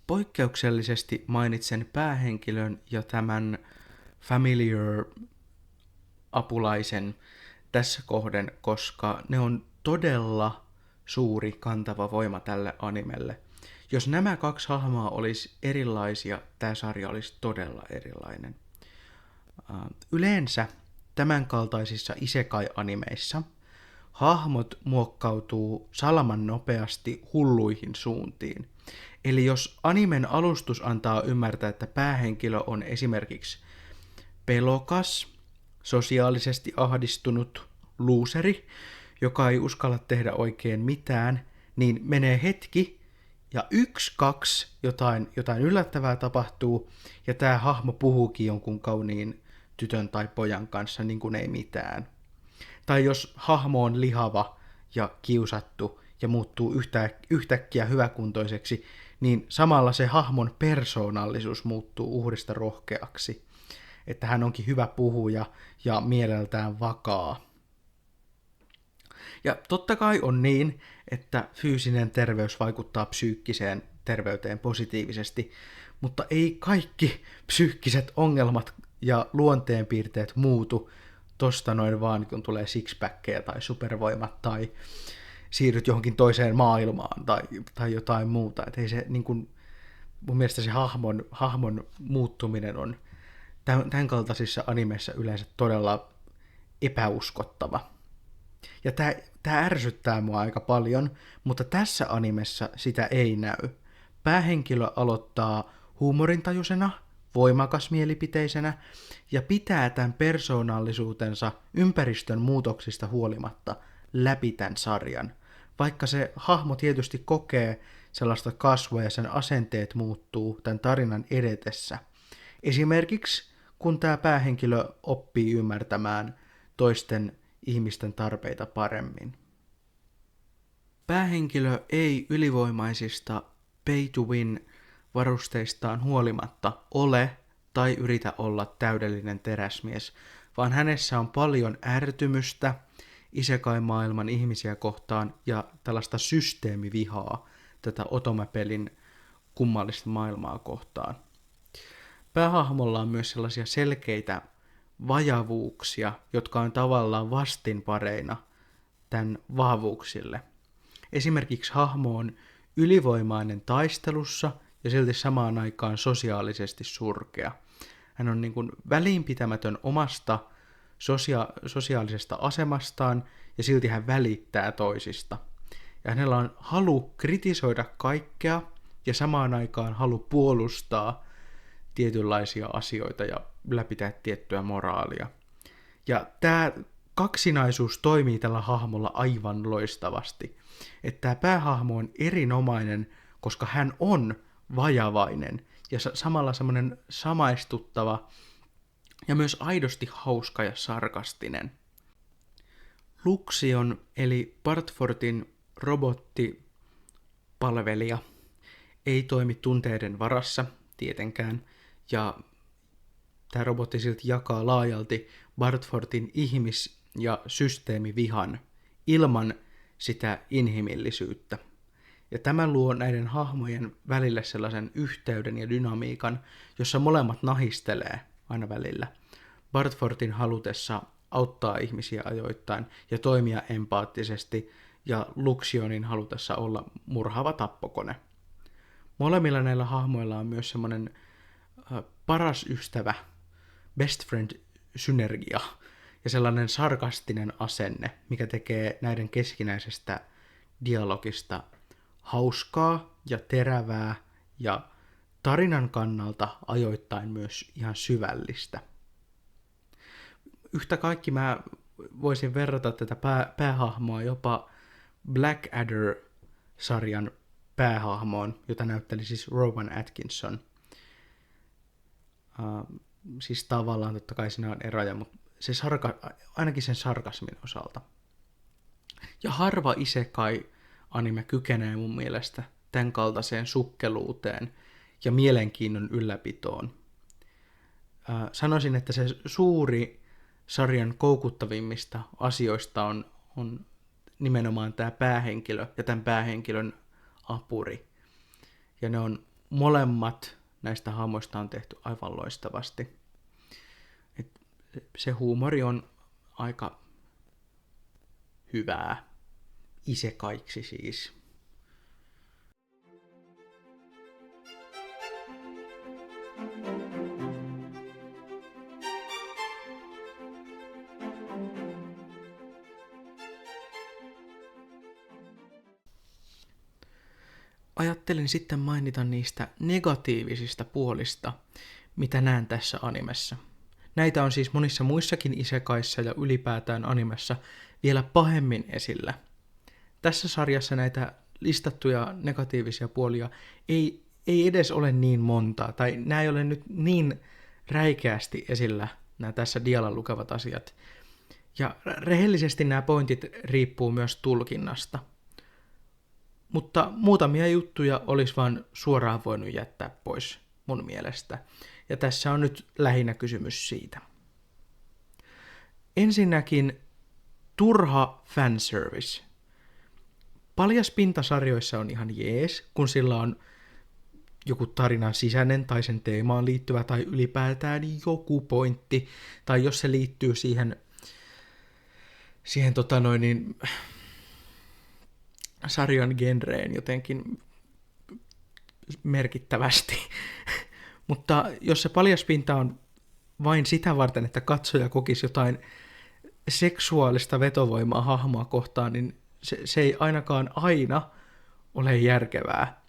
Poikkeuksellisesti mainitsen päähenkilön ja tämän familiar-apulaisen tässä kohden, koska ne on todella suuri kantava voima tälle animelle. Jos nämä kaksi hahmoa olisi erilaisia, tämä sarja olisi todella erilainen. Yleensä tämänkaltaisissa isekai-animeissa hahmot muokkautuu salaman nopeasti hulluihin suuntiin. Eli jos animen alustus antaa ymmärtää, että päähenkilö on esimerkiksi pelokas, sosiaalisesti ahdistunut luuseri, joka ei uskalla tehdä oikein mitään, niin menee hetki ja 1-2 jotain yllättävää tapahtuu ja tämä hahmo puhuukin jonkun kauniin tytön tai pojan kanssa niin kuin ei mitään. Tai jos hahmo on lihava ja kiusattu ja muuttuu yhtäkkiä hyväkuntoiseksi, niin samalla se hahmon persoonallisuus muuttuu uhrista rohkeaksi. Että hän onkin hyvä puhuja ja mieleltään vakaa. Ja totta kai on niin, että fyysinen terveys vaikuttaa psyykkiseen terveyteen positiivisesti, mutta ei kaikki psyykkiset ongelmat ja luonteenpiirteet muutu tosta noin vaan, kun tulee sixpackkejä tai supervoimat tai siirryt johonkin toiseen maailmaan tai jotain muuta. Et ei se, niin kun, mun mielestä se hahmon muuttuminen on tämän kaltaisissa animeissa yleensä todella epäuskottava. Ja tämä ärsyttää mua aika paljon, mutta tässä animessa sitä ei näy. Päähenkilö aloittaa huumorintajuisena, voimakas mielipiteisenä ja pitää tämän persoonallisuutensa ympäristön muutoksista huolimatta läpi tämän sarjan. Vaikka se hahmo tietysti kokee sellaista kasvua ja sen asenteet muuttuu tämän tarinan edetessä. Esimerkiksi kun tämä päähenkilö oppii ymmärtämään toisten ihmisten tarpeita paremmin. Päähenkilö ei ylivoimaisista pay to win varusteistaan huolimatta ole tai yritä olla täydellinen teräsmies, vaan hänessä on paljon ärtymystä isekai-maailman ihmisiä kohtaan ja tällaista systeemivihaa tätä Otome-pelin kummallista maailmaa kohtaan. Päähahmolla on myös sellaisia selkeitä vajavuuksia, jotka on tavallaan vastinpareina tämän vahvuuksille. Esimerkiksi hahmo on ylivoimainen taistelussa ja silti samaan aikaan sosiaalisesti surkea. Hän on niin kuin välinpitämätön omasta sosiaalisesta asemastaan ja silti hän välittää toisista. Ja hänellä on halu kritisoida kaikkea ja samaan aikaan halu puolustaa tietynlaisia asioita ja ylläpitää tiettyä moraalia. Ja tämä kaksinaisuus toimii tällä hahmolla aivan loistavasti. Että tämä päähahmo on erinomainen, koska hän on vajavainen ja samalla semmoinen samaistuttava ja myös aidosti hauska ja sarkastinen. Luxion eli Bartfortin robottipalvelija ei toimi tunteiden varassa tietenkään, ja tämä robotti silti jakaa laajalti Bartfortin ihmis- ja systeemivihan ilman sitä inhimillisyyttä. Ja tämä luo näiden hahmojen välille sellaisen yhteyden ja dynamiikan, jossa molemmat nahistelee aina välillä. Bartfortin halutessa auttaa ihmisiä ajoittain ja toimia empaattisesti, ja Luxionin halutessa olla murhaava tappokone. Molemmilla näillä hahmoilla on myös semmoinen paras ystävä, best friend-synergia ja sellainen sarkastinen asenne, mikä tekee näiden keskinäisestä dialogista hauskaa ja terävää ja tarinan kannalta ajoittain myös ihan syvällistä. Yhtä kaikki mä voisin verrata tätä päähahmoa jopa Blackadder-sarjan päähahmoon, jota näytteli siis Rowan Atkinson. Siis tavallaan totta kai siinä on eroja, mutta ainakin sen sarkasmin osalta. Ja harva isekai-anime kykenee mun mielestä tämän kaltaiseen sukkeluuteen ja mielenkiinnon ylläpitoon. Sanoisin, että se suuri sarjan koukuttavimmista asioista on nimenomaan tämä päähenkilö ja tämän päähenkilön apuri. Ja ne on molemmat näistä hahmoista on tehty aivan loistavasti. Se huumori on aika hyvää. Isekaiksi siis. Ajattelin sitten mainita niistä negatiivisista puolista, mitä näen tässä animessa. Näitä on siis monissa muissakin isekaissa ja ylipäätään animessa vielä pahemmin esillä. Tässä sarjassa näitä listattuja negatiivisia puolia ei edes ole niin montaa, tai nämä ei ole nyt niin räikeästi esillä, nämä tässä dialla lukevat asiat. Ja rehellisesti nämä pointit riippuu myös tulkinnasta. Mutta muutamia juttuja olisi vaan suoraan voinut jättää pois mun mielestä. Ja tässä on nyt lähinnä kysymys siitä. Ensinnäkin turha fanservice. Paljaspintasarjoissa on ihan jees, kun sillä on joku tarinan sisäinen tai sen teemaan liittyvä tai ylipäätään joku pointti. Tai jos se liittyy siihen sarjan genreen jotenkin merkittävästi. Mutta jos se paljaspinta on vain sitä varten, että katsoja kokisi jotain seksuaalista vetovoimaa hahmoa kohtaan, niin se ei ainakaan aina ole järkevää.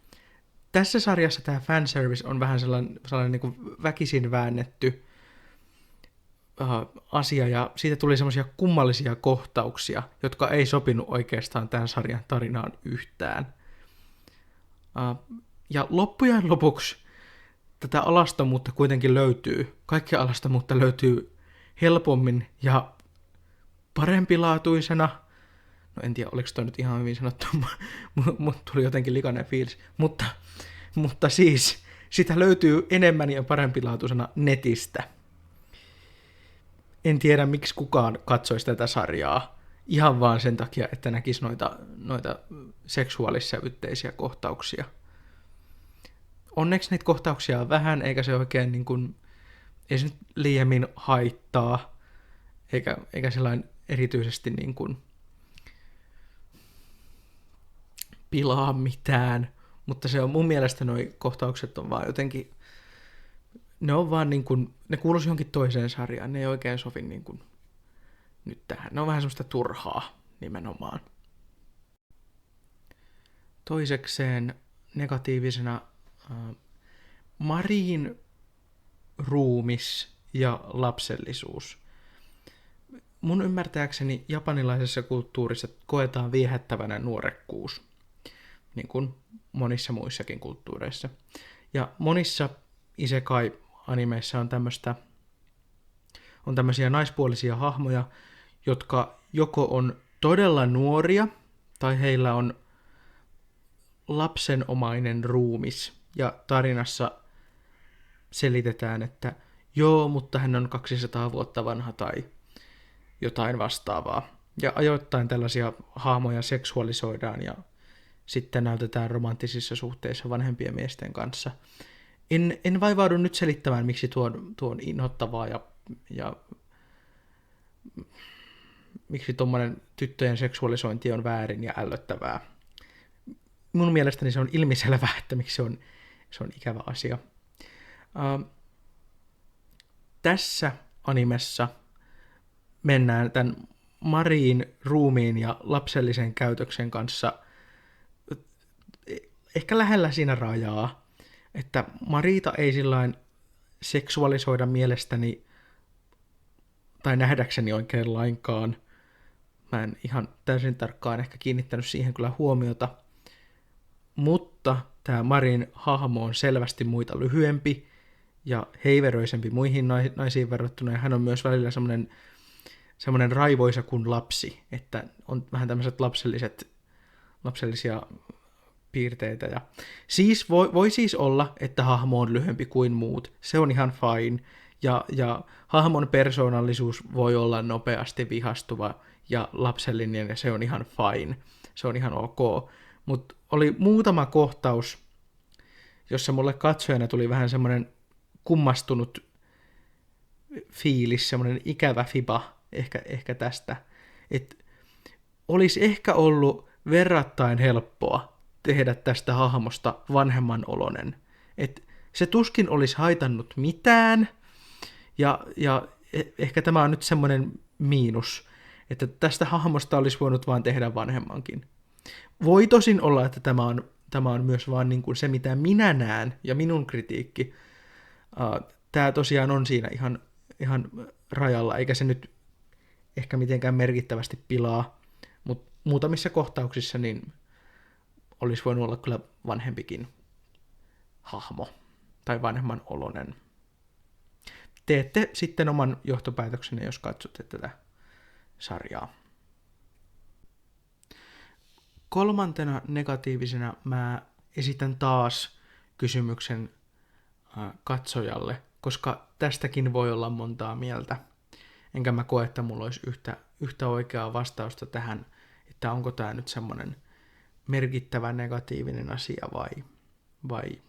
Tässä sarjassa tämä fanservice on vähän sellainen niin kuin väkisin väännetty asia, ja siitä tuli semmoisia kummallisia kohtauksia, jotka ei sopinut oikeastaan tämän sarjan tarinaan yhtään. Ja loppujen lopuksi tätä alastomuutta kuitenkin löytyy. Kaikkea alastomuutta löytyy helpommin ja parempilaatuisena. No en tiedä, oliko toi nyt ihan hyvin sanottu, mutta tuli jotenkin likainen fiilis. Mutta siis, sitä löytyy enemmän ja parempilaatuisena netistä. En tiedä, miksi kukaan katsoisi tätä sarjaa. Ihan vaan sen takia, että näkisi noita seksuaalissävytteisiä kohtauksia. Onneksi niitä kohtauksia on vähän, eikä se oikein niin kuin, ei se nyt liiemmin haittaa, eikä sellainen erityisesti niin kuin pilaa mitään, mutta se on mun mielestä noi kohtaukset on vaan jotenkin, ne on vaan niin kuin, ne kuuluisi johonkin toiseen sarjaan, ne ei oikein sovi niin kuin nyt tähän, ne on vähän semmoista turhaa nimenomaan. Toisekseen negatiivisena Marin ruumis ja lapsellisuus. Mun ymmärtääkseni japanilaisessa kulttuurissa koetaan viehättävänä nuorekkuus, niin kuin monissa muissakin kulttuureissa. Ja monissa isekai-animeissa on tämmöisiä naispuolisia hahmoja, jotka joko on todella nuoria, tai heillä on lapsenomainen ruumis, ja tarinassa selitetään, että joo, mutta hän on 200 vuotta vanha tai jotain vastaavaa. Ja ajoittain tällaisia hahmoja seksuaalisoidaan ja sitten näytetään romanttisissa suhteissa vanhempien miesten kanssa. En vaivaudu nyt selittämään, miksi tuo on inhottavaa ja miksi tuommoinen tyttöjen seksuaalisointi on väärin ja ällöttävää. Mun mielestäni se on ilmiselvää, että miksi se on ikävä asia. Tässä animessa mennään tämän Marin ruumiin ja lapsellisen käytöksen kanssa ehkä lähellä siinä rajaa, että Marita ei sillain seksuaalisoida mielestäni tai nähdäkseni oikein lainkaan. Mä en ihan täysin tarkkaan ehkä kiinnittänyt siihen kyllä huomiota. Mutta tämä Marin hahmo on selvästi muita lyhyempi ja heiveröisempi muihin naisiin verrattuna. Ja hän on myös välillä semmoinen raivoisa kuin lapsi, että on vähän tämmöiset lapsellisia piirteitä. Ja siis voi siis olla, että hahmo on lyhyempi kuin muut. Se on ihan fine. Ja hahmon persoonallisuus voi olla nopeasti vihastuva ja lapsellinen, ja se on ihan fine. Se on ihan ok. Mutta oli muutama kohtaus, jossa mulle katsojana tuli vähän semmoinen kummastunut fiilis, semmoinen ikävä fiba ehkä tästä. Että olisi ehkä ollut verrattain helppoa tehdä tästä hahmosta vanhemman oloinen. Että se tuskin olisi haitannut mitään, ja ehkä tämä on nyt semmoinen miinus, että tästä hahmosta olisi voinut vaan tehdä vanhemmankin. Voi tosin olla, että tämä on myös vaan niin kuin se, mitä minä näen, ja minun kritiikki. Tämä tosiaan on siinä ihan rajalla, eikä se nyt ehkä mitenkään merkittävästi pilaa, mutta muutamissa kohtauksissa niin olisi voinut olla kyllä vanhempikin hahmo, tai vanhemman oloinen. Teette sitten oman johtopäätöksenne, jos katsotte tätä sarjaa. Kolmantena negatiivisena mä esitän taas kysymyksen katsojalle, koska tästäkin voi olla montaa mieltä. Enkä mä koe, että mulla olisi yhtä oikeaa vastausta tähän, että onko tämä nyt semmoinen merkittävä negatiivinen asia vai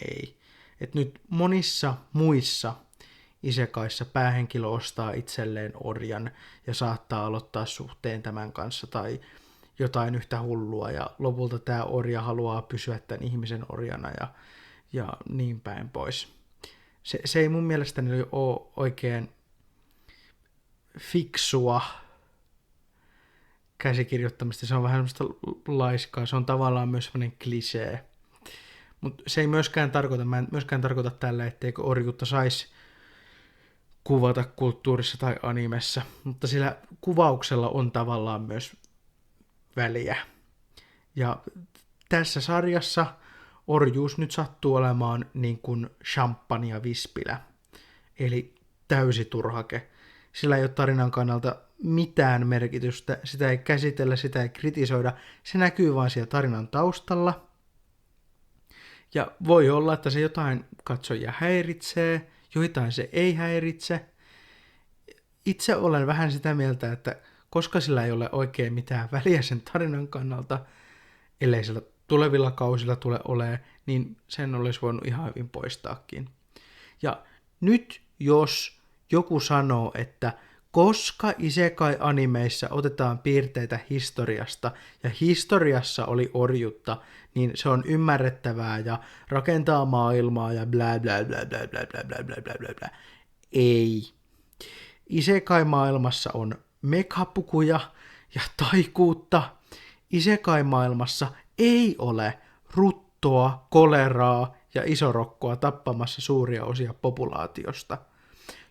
ei. Et nyt monissa muissa isekaissa päähenkilö ostaa itselleen orjan ja saattaa aloittaa suhteen tämän kanssa tai jotain yhtä hullua, ja lopulta tämä orja haluaa pysyä tämän ihmisen orjana ja niin päin pois. Se ei mun mielestäni ole oikein fiksua käsikirjoittamista, se on vähän semmoista laiskaa, se on tavallaan myös semmoinen klisee. Mutta se ei myöskään tarkoita tällä, etteikö orjuutta saisi kuvata kulttuurissa tai animessa, mutta sillä kuvauksella on tavallaan myös väliä. Ja tässä sarjassa orjuus nyt sattuu olemaan niin kuin champagne vispilä, eli täysi turhake. Sillä ei ole tarinan kannalta mitään merkitystä, sitä ei käsitellä, sitä ei kritisoida, se näkyy vaan siellä tarinan taustalla. Ja voi olla, että se jotain katsojia häiritsee, joitain se ei häiritse. Itse olen vähän sitä mieltä, että koska sillä ei ole oikein mitään väliä sen tarinan kannalta, ellei sillä tulevilla kausilla tule olemaan, niin sen olisi voinut ihan hyvin poistaakin. Ja nyt jos joku sanoo, että koska isekai-animeissa otetaan piirteitä historiasta ja historiassa oli orjutta, niin se on ymmärrettävää ja rakentaa maailmaa ja bla bla bla bla bla bla bla bla bla bla bla. Ei. Isekai-maailmassa on mekapukuja ja taikuutta. Isekai-maailmassa ei ole ruttoa, koleraa ja isorokkoa tappamassa suuria osia populaatiosta.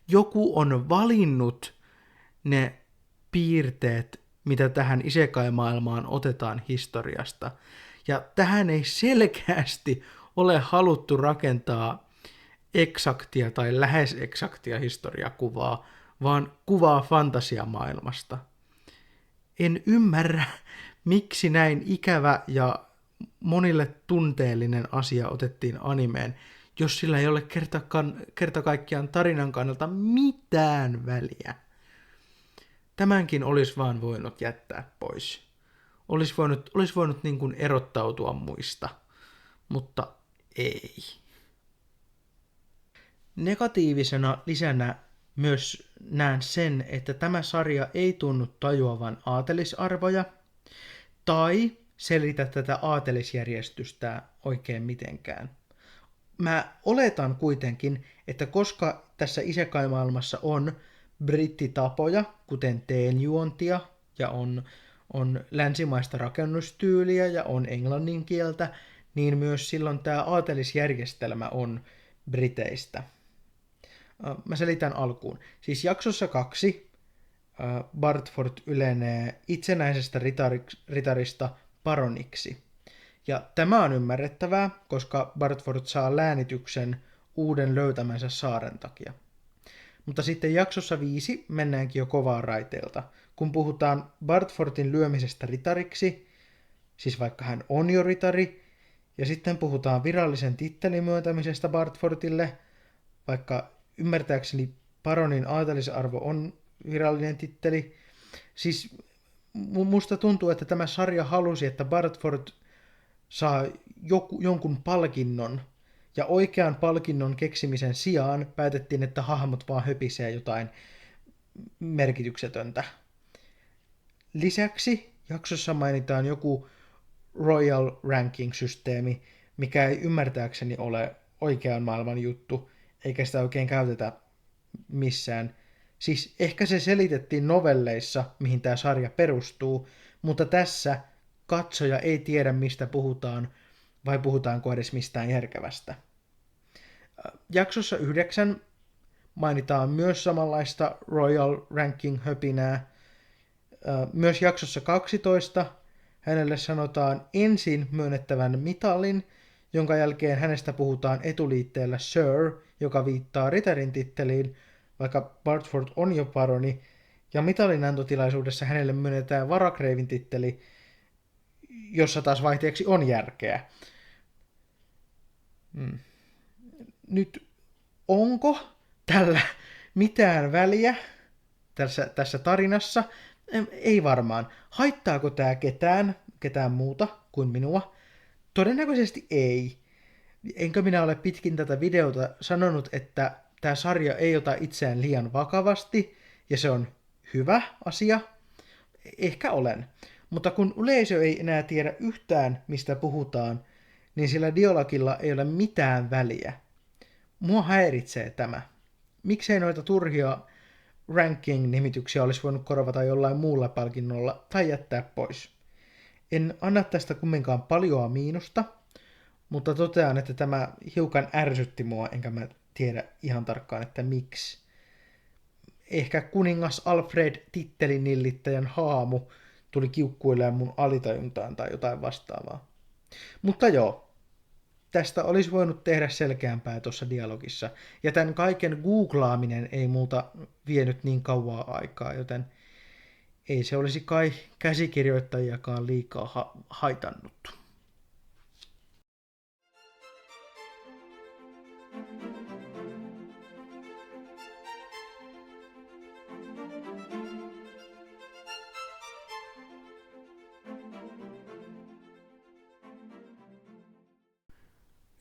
Joku on valinnut ne piirteet, mitä tähän isekai-maailmaan otetaan historiasta. Ja tähän ei selkeästi ole haluttu rakentaa eksaktia tai lähes eksaktia historiakuvaa, vaan kuvaa fantasiamaailmasta. En ymmärrä, miksi näin ikävä ja monille tunteellinen asia otettiin animeen, jos sillä ei ole kerta kaikkiaan tarinan kannalta mitään väliä. Tämänkin olisi vaan voinut jättää pois. Olisi voinut niin kuin erottautua muista, mutta ei. Negatiivisena lisänä myös näen sen, että tämä sarja ei tunnu tajuavan aatelisarvoja tai selitä tätä aatelisjärjestystä oikein mitenkään. Mä oletan kuitenkin, että koska tässä isekai-maailmassa on brittitapoja, kuten teenjuontia, ja on länsimaista rakennustyyliä ja on englannin kieltä, niin myös silloin tämä aatelisjärjestelmä on Briteistä. Mä selitän alkuun. Siis jaksossa 2 Bartford ylenee itsenäisestä ritarista baroniksi. Ja tämä on ymmärrettävää, koska Bartford saa läänityksen uuden löytämänsä saaren takia. Mutta sitten jaksossa 5 mennäänkin jo kovaa raiteelta. Kun puhutaan Bartfordin lyömisestä ritariksi, siis vaikka hän on jo ritari, ja sitten puhutaan virallisen tittelin myöntämisestä Bartfordille, vaikka ymmärtääkseni baronin aatelisarvo on virallinen titteli. Siis musta tuntuu, että tämä sarja halusi, että Bartford saa jonkun palkinnon, ja oikean palkinnon keksimisen sijaan päätettiin, että hahmot vaan höpisee jotain merkityksetöntä. Lisäksi jaksossa mainitaan joku Royal Ranking-systeemi, mikä ei ymmärtääkseni ole oikean maailman juttu, eikä sitä oikein käytetä missään. Siis ehkä se selitettiin novelleissa, mihin tämä sarja perustuu, mutta tässä katsoja ei tiedä, mistä puhutaan, vai puhutaanko edes mistään järkevästä. Jaksossa 9 mainitaan myös samanlaista Royal Ranking-höpinää. Myös jaksossa 12 hänelle sanotaan ensin myönnettävän mitalin, jonka jälkeen hänestä puhutaan etuliitteellä Sir, joka viittaa ritarin titteliin, vaikka Bartford on jo baroni, ja mitalin antotilaisuudessa hänelle myönnetään varakreivin titteli, jossa taas vaihteeksi on järkeä. Nyt onko tällä mitään väliä tässä tarinassa? Ei varmaan. Haittaako tämä ketään muuta kuin minua? Todennäköisesti ei. Enkä minä ole pitkin tätä videota sanonut, että tämä sarja ei ota itseään liian vakavasti, ja se on hyvä asia. Ehkä olen. Mutta kun yleisö ei enää tiedä yhtään, mistä puhutaan, niin sillä dialogilla ei ole mitään väliä. Mua häiritsee tämä. Miksei noita turhia ranking-nimityksiä olisi voinut korvata jollain muulla palkinnolla tai jättää pois. En anna tästä kumminkaan paljoa miinusta, mutta totean, että tämä hiukan ärsytti mua, enkä mä tiedä ihan tarkkaan, että miksi. Ehkä kuningas Alfred tittelinillittäjän haamu tuli kiukkuilemaan mun alitajuntaan tai jotain vastaavaa. Mutta joo, tästä olisi voinut tehdä selkeämpää tuossa dialogissa, ja tämän kaiken googlaaminen ei multa vienyt niin kauaa aikaa, joten ei se olisi kai käsikirjoittajiakaan liikaa haitannut.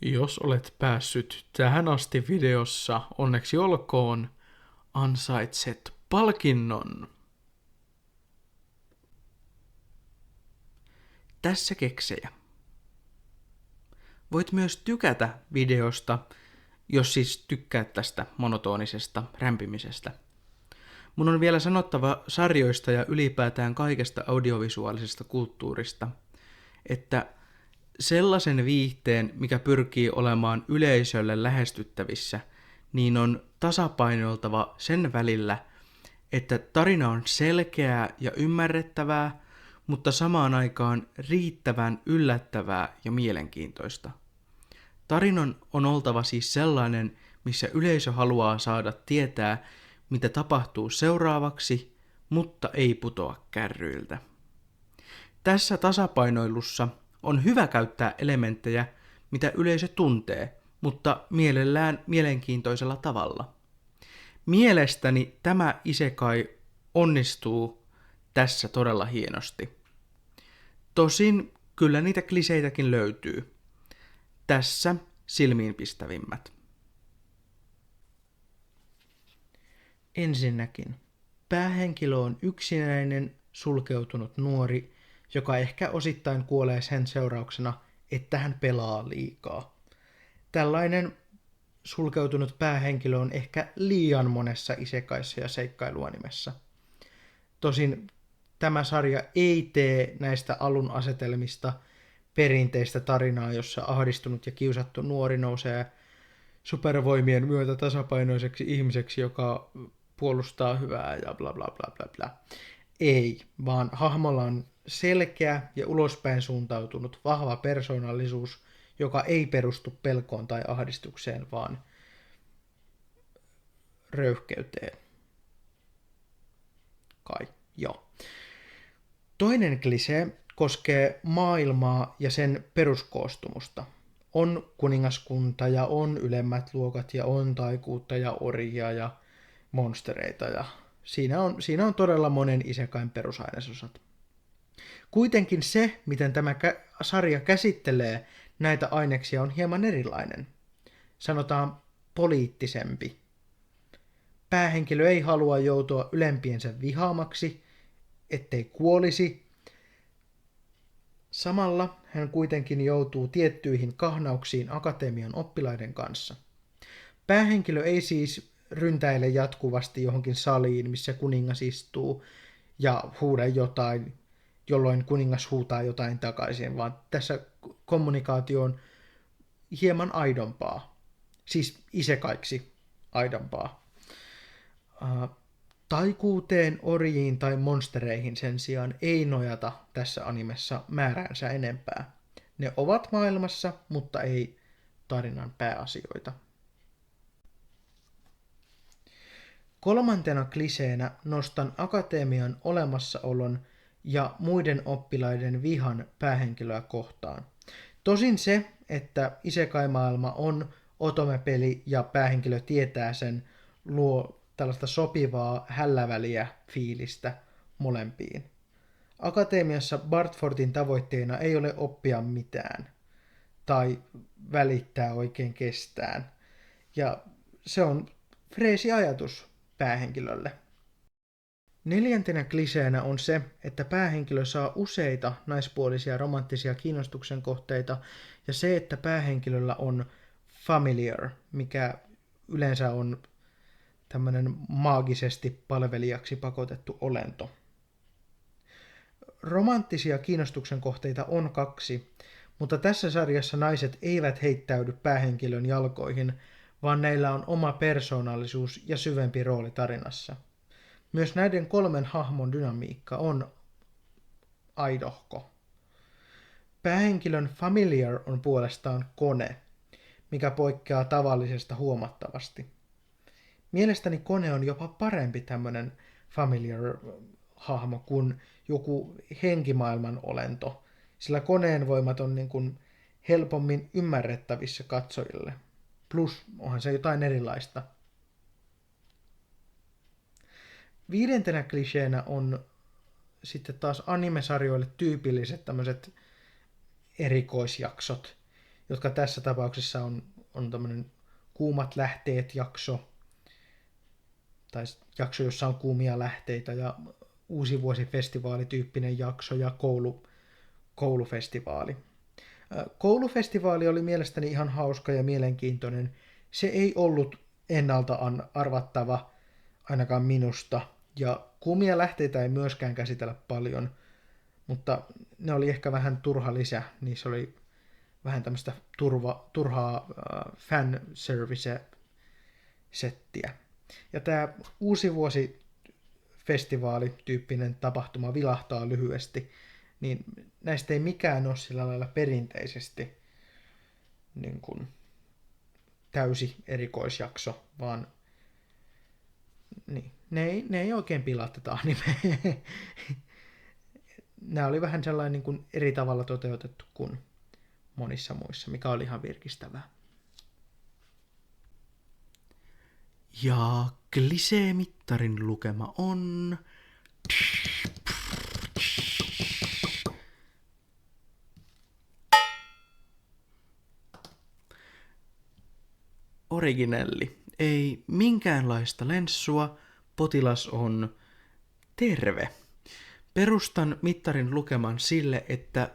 Jos olet päässyt tähän asti videossa, onneksi olkoon, ansaitset palkinnon. Tässä keksejä. Voit myös tykätä videosta, jos siis tykkäät tästä monotonisesta rämpimisestä. Mun on vielä sanottava sarjoista ja ylipäätään kaikesta audiovisuaalisesta kulttuurista, että sellaisen viihteen, mikä pyrkii olemaan yleisölle lähestyttävissä, niin on tasapainoiltava sen välillä, että tarina on selkeää ja ymmärrettävää, mutta samaan aikaan riittävän yllättävää ja mielenkiintoista. Tarinan on oltava siis sellainen, missä yleisö haluaa saada tietää, mitä tapahtuu seuraavaksi, mutta ei putoa kärryiltä. Tässä tasapainoilussa on hyvä käyttää elementtejä, mitä yleisö tuntee, mutta mielellään mielenkiintoisella tavalla. Mielestäni tämä isekai onnistuu tässä todella hienosti. Tosin kyllä niitä kliseitäkin löytyy. Tässä silmiinpistävimmät. Ensinnäkin, päähenkilö on yksinäinen, sulkeutunut nuori, joka ehkä osittain kuolee sen seurauksena, että hän pelaa liikaa. Tällainen sulkeutunut päähenkilö on ehkä liian monessa isekaissa ja seikkailuanimessa. Tosin tämä sarja ei tee näistä alun asetelmista perinteistä tarinaa, jossa ahdistunut ja kiusattu nuori nousee supervoimien myötä tasapainoiseksi ihmiseksi, joka puolustaa hyvää ja bla bla bla bla bla. Ei, vaan hahmolla on selkeä ja ulospäin suuntautunut vahva persoonallisuus, joka ei perustu pelkoon tai ahdistukseen, vaan röyhkeyteen. Kai, joo. Toinen klisee koskee maailmaa ja sen peruskoostumusta. On kuningaskunta ja on ylemmät luokat ja on taikuutta ja orjia ja monstereita ja siinä on todella monen isekain perusainesosat. Kuitenkin se, miten tämä sarja käsittelee näitä aineksia, on hieman erilainen. Sanotaan poliittisempi. Päähenkilö ei halua joutua ylempiensä vihaamaksi, ettei kuolisi. Samalla hän kuitenkin joutuu tiettyihin kahnauksiin akatemian oppilaiden kanssa. Päähenkilö ei siis ryntäile jatkuvasti johonkin saliin, missä kuningas istuu ja huuda jotain, jolloin kuningas huutaa jotain takaisin, vaan tässä kommunikaatio on hieman aidompaa. Siis isekaiksi aidompaa. Taikuuteen, orjiin tai monstereihin sen sijaan ei nojata tässä animessa määräänsä enempää. Ne ovat maailmassa, mutta ei tarinan pääasioita. Kolmantena kliseenä nostan akatemian olemassaolon ja muiden oppilaiden vihan päähenkilöä kohtaan. Tosin se, että isekai-maailma on otome-peli ja päähenkilö tietää sen, luo tällaista sopivaa hälläväliä fiilistä molempiin. Akatemiassa Bartfordin tavoitteena ei ole oppia mitään tai välittää oikein kestään. Ja se on freesi ajatus päähenkilölle. Neljäntenä kliseenä on se, että päähenkilö saa useita naispuolisia romanttisia kiinnostuksen kohteita ja se, että päähenkilöllä on familiar, mikä yleensä on tämmöinen maagisesti palvelijaksi pakotettu olento. Romanttisia kiinnostuksen kohteita on 2, mutta tässä sarjassa naiset eivät heittäydy päähenkilön jalkoihin, vaan näillä on oma persoonallisuus ja syvempi rooli tarinassa. Myös näiden 3 hahmon dynamiikka on aidohko. Päähenkilön familiar on puolestaan kone, mikä poikkeaa tavallisesta huomattavasti. Mielestäni kone on jopa parempi tämmöinen familiar-hahmo kuin joku henkimaailman olento, sillä koneen voimat on niin kuin helpommin ymmärrettävissä katsojille. Plus onhan se jotain erilaista. 5. kliseenä on sitten taas animesarjoille tyypilliset tämmöiset erikoisjaksot, jotka tässä tapauksessa on tämmöinen kuumat lähteet jakso, tai jakso, jossa on kuumia lähteitä, ja uusivuosifestivaalityyppinen jakso ja koulufestivaali. Koulufestivaali oli mielestäni ihan hauska ja mielenkiintoinen. Se ei ollut ennalta arvattava, ainakaan minusta, ja kuumia lähteitä ei myöskään käsitellä paljon, mutta ne oli ehkä vähän turha lisä, niissä oli vähän tämmöistä turhaa fanservice-settiä. Ja tämä uusivuosifestivaalityyppinen tapahtuma vilahtaa lyhyesti, niin näistä ei mikään ole sillä lailla perinteisesti niin kuin täysi erikoisjakso, vaan niin, ne ei oikein pilaa tätä animea. Nämä oli vähän sellainen niin kuin eri tavalla toteutettu kuin monissa muissa, mikä oli ihan virkistävää. Ja klisee-mittarin lukema on... Originelli. Ei minkäänlaista lenssua, potilas on terve. Perustan mittarin lukeman sille, että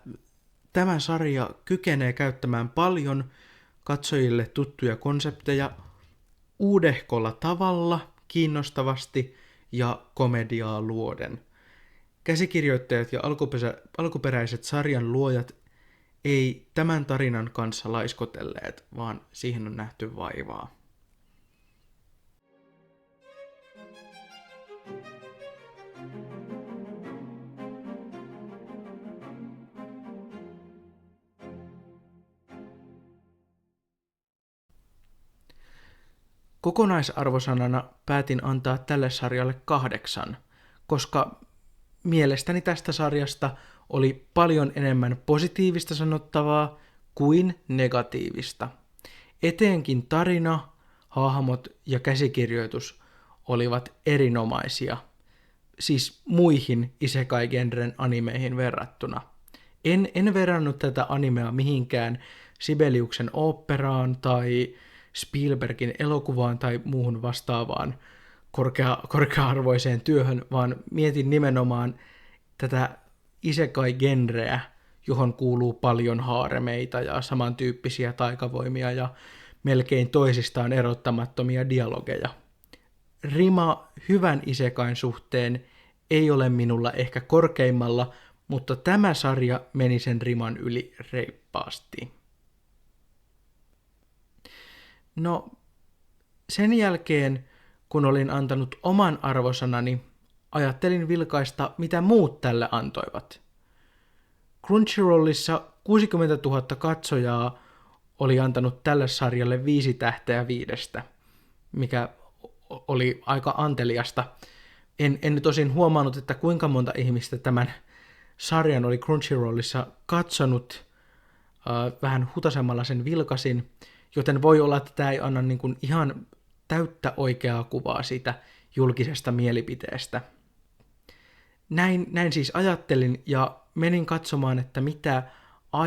tämä sarja kykenee käyttämään paljon katsojille tuttuja konsepteja uudehkolla tavalla, kiinnostavasti ja komediaa luoden. Käsikirjoittajat ja alkuperäiset sarjan luojat ei tämän tarinan kanssa laiskotelleet, vaan siihen on nähty vaivaa. Kokonaisarvosanana päätin antaa tälle sarjalle 8, koska mielestäni tästä sarjasta oli paljon enemmän positiivista sanottavaa kuin negatiivista. Etenkin tarina, hahmot ja käsikirjoitus olivat erinomaisia, siis muihin isekai-genren animeihin verrattuna. En verrannut tätä animea mihinkään Sibeliuksen oopperaan tai Spielbergin elokuvaan tai muuhun vastaavaan korkea-arvoiseen työhön, vaan mietin nimenomaan tätä isekai-genreä, johon kuuluu paljon haaremeita ja samantyyppisiä taikavoimia ja melkein toisistaan erottamattomia dialogeja. Rima hyvän isekain suhteen ei ole minulla ehkä korkeimmalla, mutta tämä sarja meni sen riman yli reippaasti. No, sen jälkeen, kun olin antanut oman arvosanani, ajattelin vilkaista, mitä muut tälle antoivat. Crunchyrollissa 60 000 katsojaa oli antanut tälle sarjalle 5 tähteä 5, mikä oli aika anteliasta. En tosin huomannut, että kuinka monta ihmistä tämän sarjan oli Crunchyrollissa katsonut. Vähän hutasemmalla sen vilkasin, joten voi olla, että tämä ei anna niin kuin ihan täyttä oikeaa kuvaa siitä julkisesta mielipiteestä. Näin siis ajattelin ja menin katsomaan, että mitä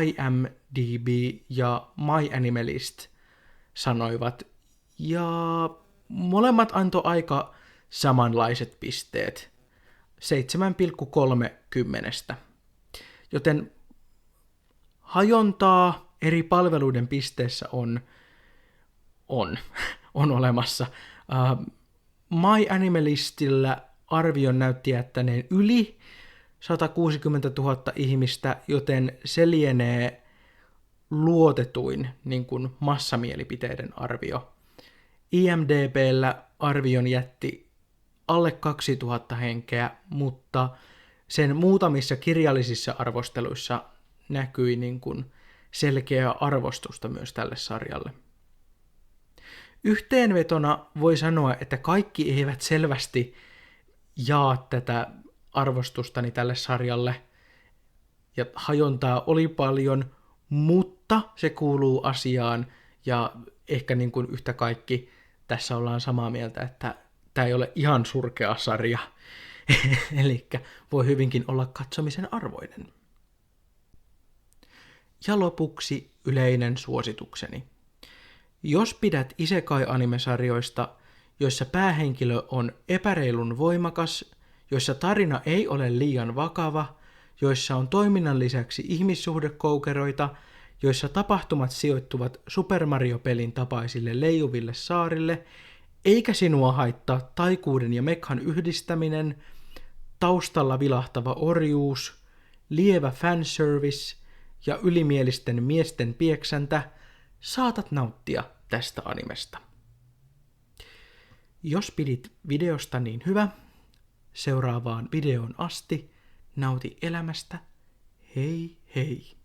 IMDb ja MyAnimeList sanoivat. Ja molemmat antoi aika samanlaiset pisteet. 7,3. Joten hajontaa eri palveluiden pisteessä on olemassa. MyAnimeListillä arvion näytti jättäneen yli 160 000 ihmistä, joten se lienee luotetuin niin kuin massamielipiteiden arvio. IMDb:llä arvion jätti alle 2000 henkeä, mutta sen muutamissa kirjallisissa arvosteluissa näkyi niin kuin selkeää arvostusta myös tälle sarjalle. Yhteenvetona voi sanoa, että kaikki eivät selvästi jaa tätä arvostustani tälle sarjalle, ja hajontaa oli paljon, mutta se kuuluu asiaan, ja ehkä niin kuin yhtä kaikki tässä ollaan samaa mieltä, että tämä ei ole ihan surkea sarja, eli voi hyvinkin olla katsomisen arvoinen. Ja lopuksi yleinen suositukseni. Jos pidät isekai-animesarjoista, joissa päähenkilö on epäreilun voimakas, joissa tarina ei ole liian vakava, joissa on toiminnan lisäksi ihmissuhdekoukeroita, joissa tapahtumat sijoittuvat Super Mario-pelin tapaisille leijuville saarille, eikä sinua haittaa taikuuden ja mekhan yhdistäminen, taustalla vilahtava orjuus, lievä fanservice ja ylimielisten miesten pieksäntä, saatat nauttia tästä animesta. Jos pidit videosta niin hyvä, seuraavaan videoon asti nauti elämästä. Hei hei!